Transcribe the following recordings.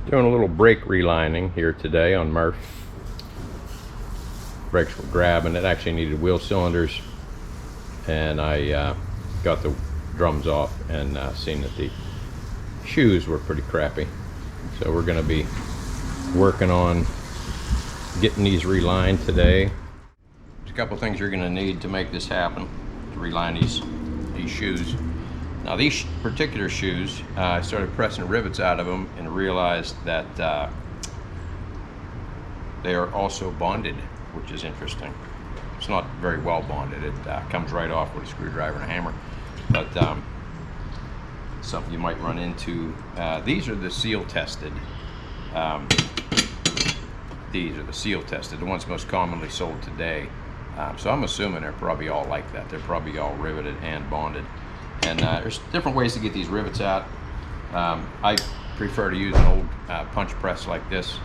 Doing a little brake relining here today on Murph. Brakes were grabbing. It actually needed wheel cylinders, and I got the drums off and seen that the shoes were pretty crappy. So we're going to be working on getting these relined today. There's a couple things you're going to need to make this happen, to reline these shoes. Now these particular shoes, I started pressing rivets out of them and realized that they are also bonded, which is interesting. It's not very well bonded. It comes right off with a screwdriver and a hammer, but something you might run into. These are the seal tested. These are the seal tested, the ones most commonly sold today. So I'm assuming they're probably all like that. They're probably all riveted and bonded. And there's different ways to get these rivets out. I prefer to use an old punch press like this.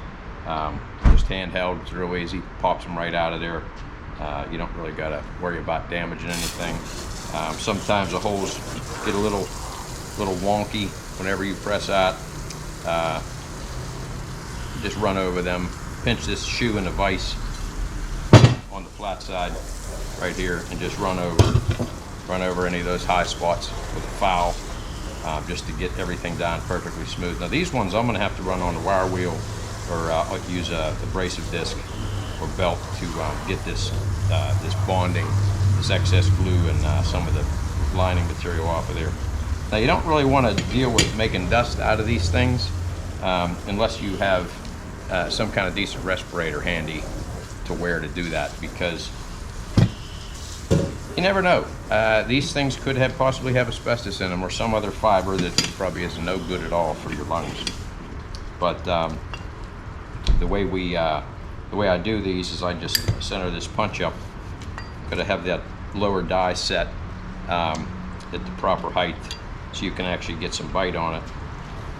Just handheld, it's real easy, pops them right out of there. You don't really got to worry about damaging anything. Sometimes the holes get a little wonky whenever you press out. Just run over them, pinch this shoe in the vise on the flat side right here, and just run over any of those high spots with a file, just to get everything down perfectly smooth. Now these ones I'm going to have to run on the wire wheel, or I'll use the abrasive disc or belt to get this bonding, this excess glue and some of the lining material off of there. Now you don't really want to deal with making dust out of these things unless you have some kind of decent respirator handy to wear to do that, because you never know. These things could possibly have asbestos in them, or some other fiber that probably is no good at all for your lungs. But the way I do these is I just center this punch up. Gotta have that lower die set at the proper height so you can actually get some bite on it.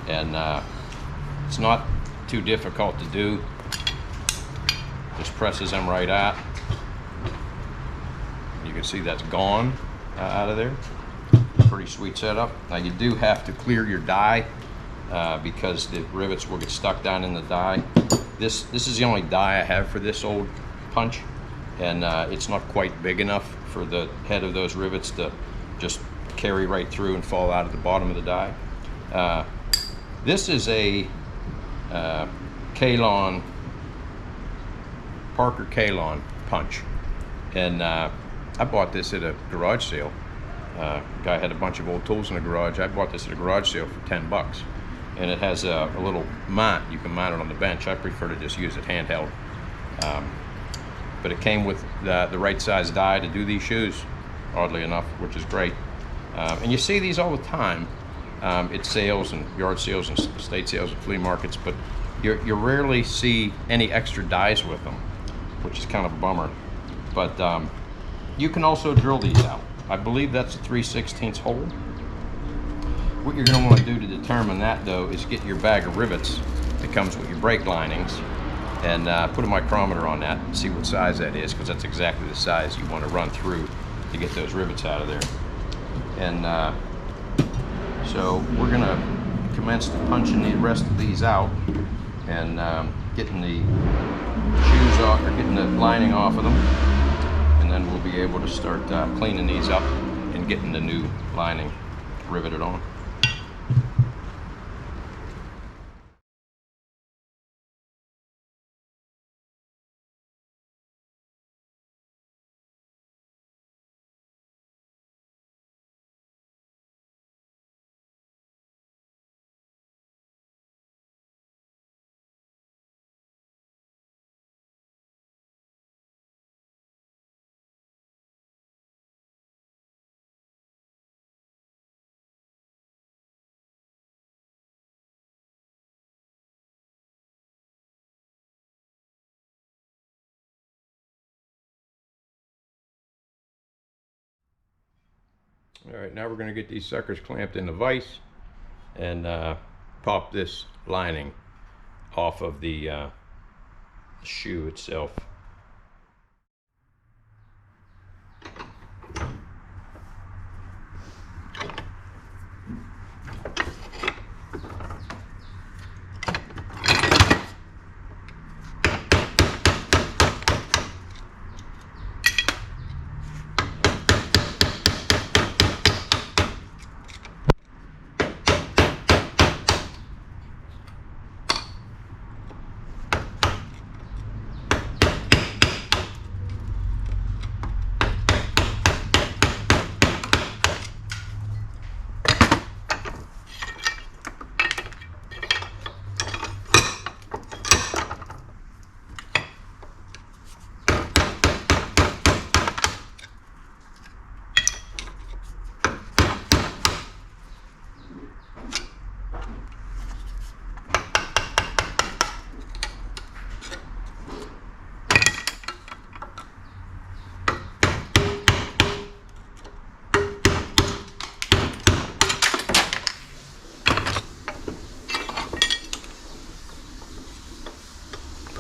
And it's not too difficult to do. Just presses them right out. You can see that's gone out of there. Pretty sweet setup. Now you do have to clear your die because the rivets will get stuck down in the die. This is the only die I have for this old punch, and it's not quite big enough for the head of those rivets to just carry right through and fall out of the bottom of the die. This is a Kalon, Parker Kalon punch, and I bought this at a garage sale. Guy had a bunch of old tools in the garage. I bought this at a garage sale for 10 bucks. And it has a little mount. You can mount it on the bench. I prefer to just use it handheld. But it came with the right size die to do these shoes, oddly enough, which is great. And you see these all the time at sales and yard sales and estate sales and flea markets, but you rarely see any extra dies with them, which is kind of a bummer. But you can also drill these out. I believe that's a 3/16 hole. What you're going to want to do to determine that, though, is get your bag of rivets that comes with your brake linings and put a micrometer on that and see what size that is, because that's exactly the size you want to run through to get those rivets out of there. And so we're going to commence to punching the rest of these out and getting the shoes off, or getting the lining off of them. And then we'll be able to start cleaning these up and getting the new lining riveted on. All right, now we're going to get these suckers clamped in the vise and pop this lining off of the shoe itself.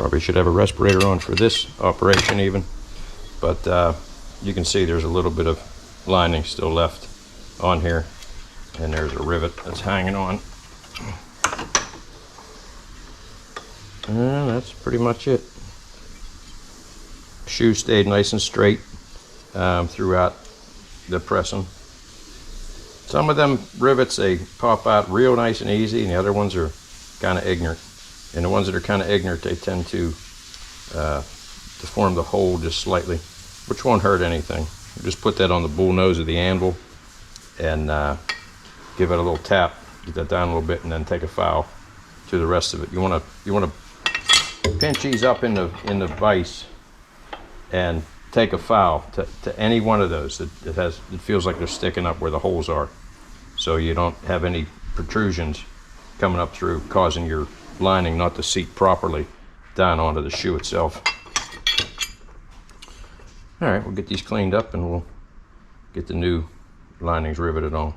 Probably should have a respirator on for this operation even, but you can see there's a little bit of lining still left on here, and there's a rivet that's hanging on. And that's pretty much it. Shoe stayed nice and straight throughout the pressing. Some of them rivets, they pop out real nice and easy, and the other ones are kind of ignorant. And the ones that are kind of ignorant, they tend to deform the hole just slightly, which won't hurt anything. You just put that on the bull nose of the anvil and give it a little tap, get that down a little bit, and then take a file to the rest of it. You want to pinch these up in the vise and take a file to any one of those that it feels like they're sticking up where the holes are, so you don't have any protrusions coming up through, causing your lining not to seat properly down onto the shoe itself. All right, we'll get these cleaned up and we'll get the new linings riveted on.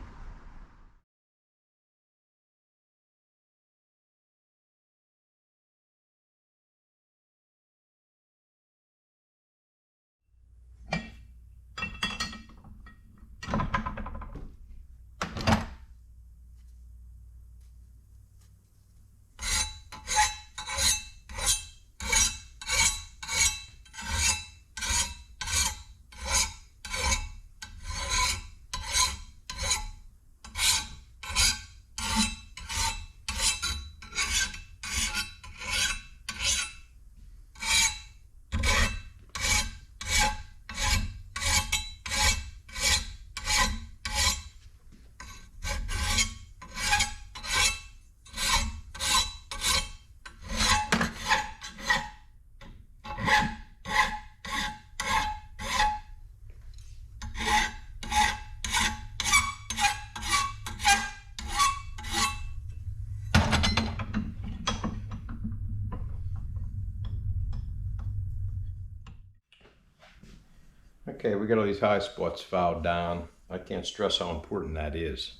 Okay, we got all these high spots filed down. I can't stress how important that is,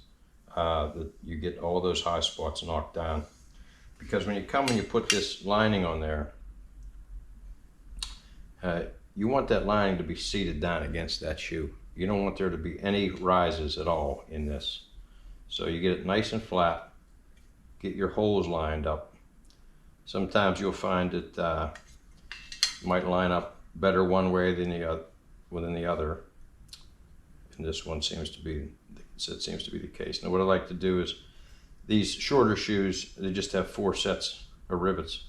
that you get all those high spots knocked down. Because when you come and you put this lining on there, you want that lining to be seated down against that shoe. You don't want there to be any rises at all in this. So you get it nice and flat, get your holes lined up. Sometimes you'll find it might line up better one way than the other, and this one seems to be the case. Now what I like to do is, these shorter shoes, they just have 4 sets of rivets.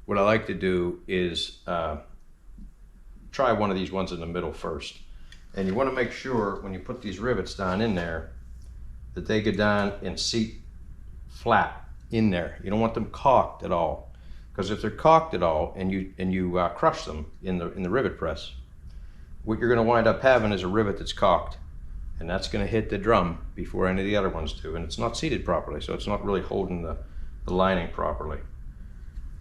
What I like to do is try one of these ones in the middle first, and you want to make sure when you put these rivets down in there that they go down and seat flat in there. You don't want them caulked at all, because if they're caulked at all and you crush them in the rivet press, what you're going to wind up having is a rivet that's caulked, and that's going to hit the drum before any of the other ones do, and it's not seated properly, so it's not really holding the lining properly.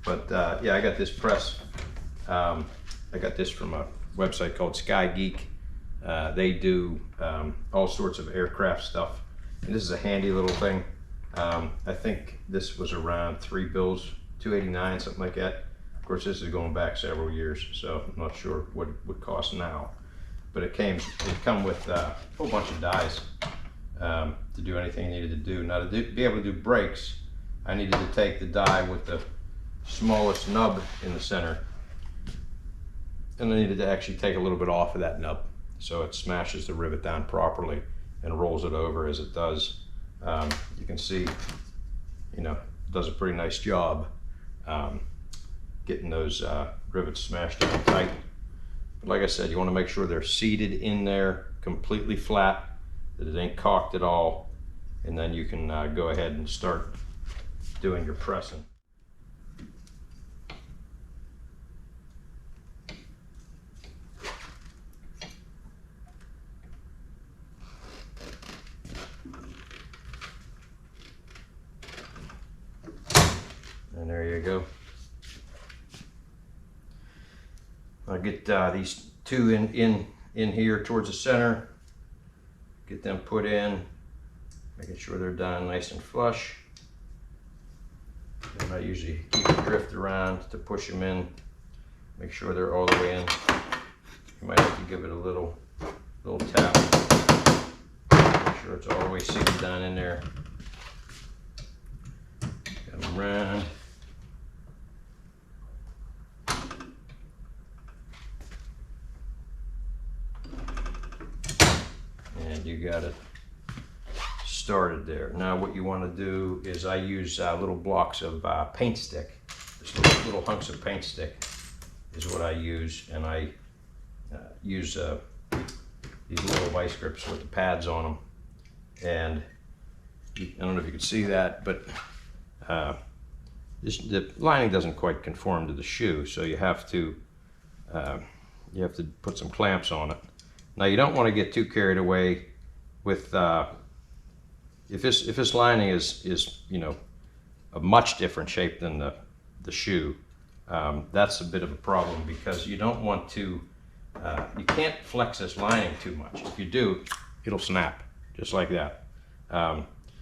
But yeah, I got this press. I got this from a website called Sky Geek. They do all sorts of aircraft stuff, and this is a handy little thing. I think this was around $3 bills, $2.89, something like that. Of course, this is going back several years, so I'm not sure what it would cost now. But it come with a whole bunch of dies to do anything you needed to do. Now, to be able to do brakes, I needed to take the die with the smallest nub in the center, and I needed to actually take a little bit off of that nub so it smashes the rivet down properly and rolls it over as it does. You can see, you know, it does a pretty nice job getting those rivets smashed down tight. But like I said, you want to make sure they're seated in there completely flat, that it ain't caulked at all, and then you can go ahead and start doing your pressing. And there you go. I'll get these 2 in here towards the center, get them put in, making sure they're done nice and flush. And I usually keep a drift around to push them in, make sure they're all the way in. You might have to give it a little tap, make sure it's all the way seated down in there. Come around. And you got it started there. Now what you want to do is I use little blocks of paint stick. Just little hunks of paint stick is what I use, and I use these little vice grips with the pads on them. And I don't know if you can see that, but the lining doesn't quite conform to the shoe, so you have to put some clamps on it. Now you don't want to get too carried away with if this lining is you know, a much different shape than the shoe. That's a bit of a problem, because you don't want to you can't flex this lining too much. If you do, it'll snap just like that.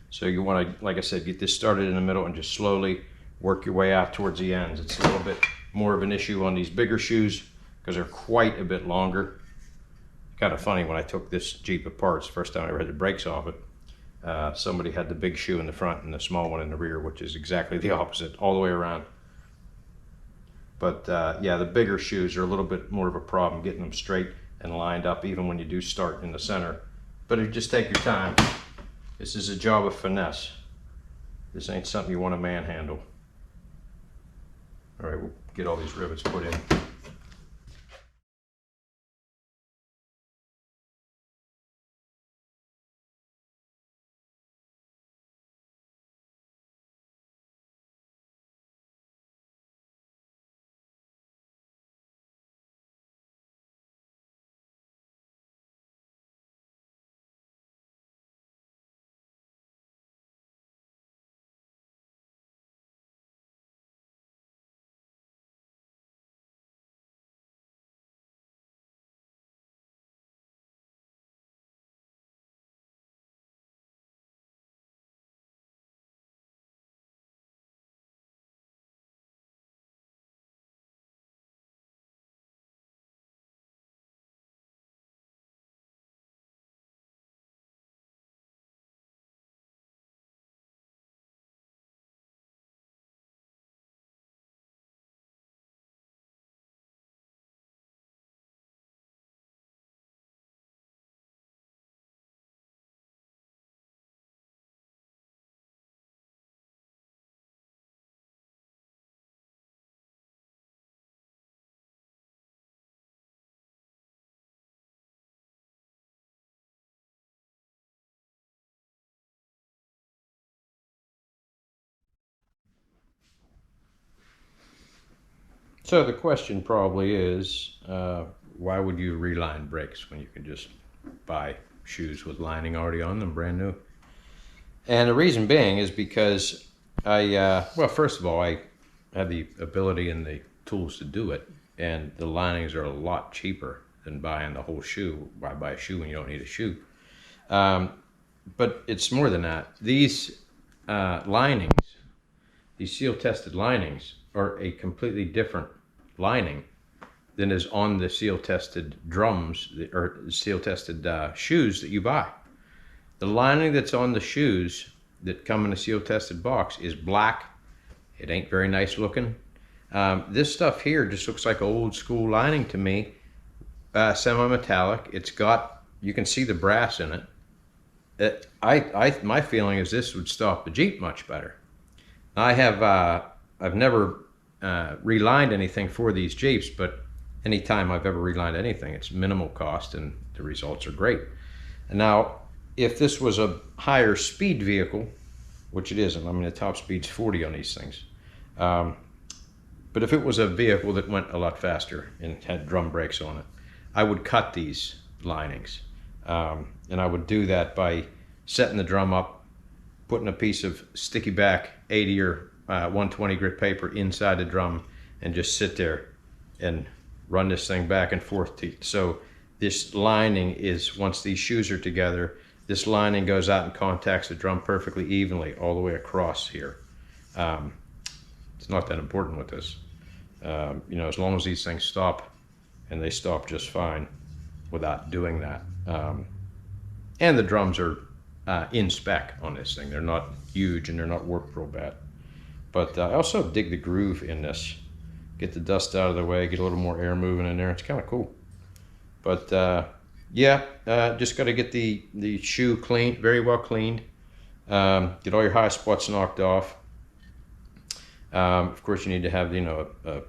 So you want to, like I said, get this started in the middle and just slowly work your way out towards the ends. It's a little bit more of an issue on these bigger shoes because they're quite a bit longer. Kind of funny, when I took this Jeep apart, it's the first time I ever had the brakes off it. Somebody had the big shoe in the front and the small one in the rear, which is exactly the opposite, all the way around. But yeah, the bigger shoes are a little bit more of a problem getting them straight and lined up, even when you do start in the center. But if you just take your time, this is a job of finesse. This ain't something you want to manhandle. All right, we'll get all these rivets put in. So the question probably is, why would you reline brakes when you can just buy shoes with lining already on them, brand new? And the reason being is because well, first of all, I have the ability and the tools to do it, and the linings are a lot cheaper than buying the whole shoe. Why buy a shoe when you don't need a shoe? But it's more than that. These linings, these seal-tested linings, are a completely different lining than is on the seal-tested drums or seal-tested shoes that you buy. The lining that's on the shoes that come in a seal-tested box is black. It ain't very nice looking. This stuff here just looks like old school lining to me, semi-metallic. It's got, you can see the brass in it. My feeling is this would stop the Jeep much better. I've never relined anything for these Jeeps, but anytime I've ever relined anything, it's minimal cost and the results are great. And now, if this was a higher speed vehicle, which it isn't, I mean the top speed's 40 on these things, but if it was a vehicle that went a lot faster and had drum brakes on it, I would cut these linings. And I would do that by setting the drum up, putting a piece of sticky back 80 or 120 grit paper inside the drum, and just sit there and run this thing back and forth. So this lining is, once these shoes are together, this lining goes out and contacts the drum perfectly evenly all the way across here. It's not that important with this. You know, as long as these things stop, and they stop just fine without doing that. And the drums are in spec on this thing. They're not huge and they're not warped real bad. But I also dig the groove in this. Get the dust out of the way, get a little more air moving in there. It's kind of cool. But yeah, just got to get the shoe cleaned, very well cleaned. Get all your high spots knocked off. Of course, you need to have, you know, a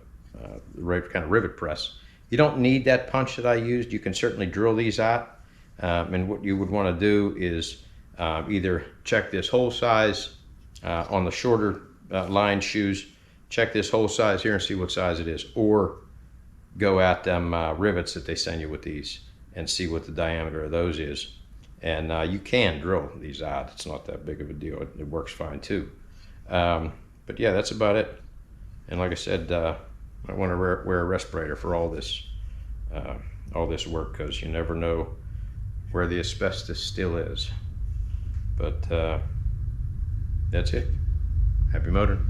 right kind of rivet press. You don't need that punch that I used. You can certainly drill these out. And what you would want to do is either check this hole size on the shorter line shoes, check this hole size here and see what size it is, or go at them rivets that they send you with these and see what the diameter of those is. And you can drill these out. It's not that big of a deal. It works fine too. But yeah, that's about it. And like I said, I want to wear a respirator for all this work, because you never know where the asbestos still is. But that's it. Happy motoring.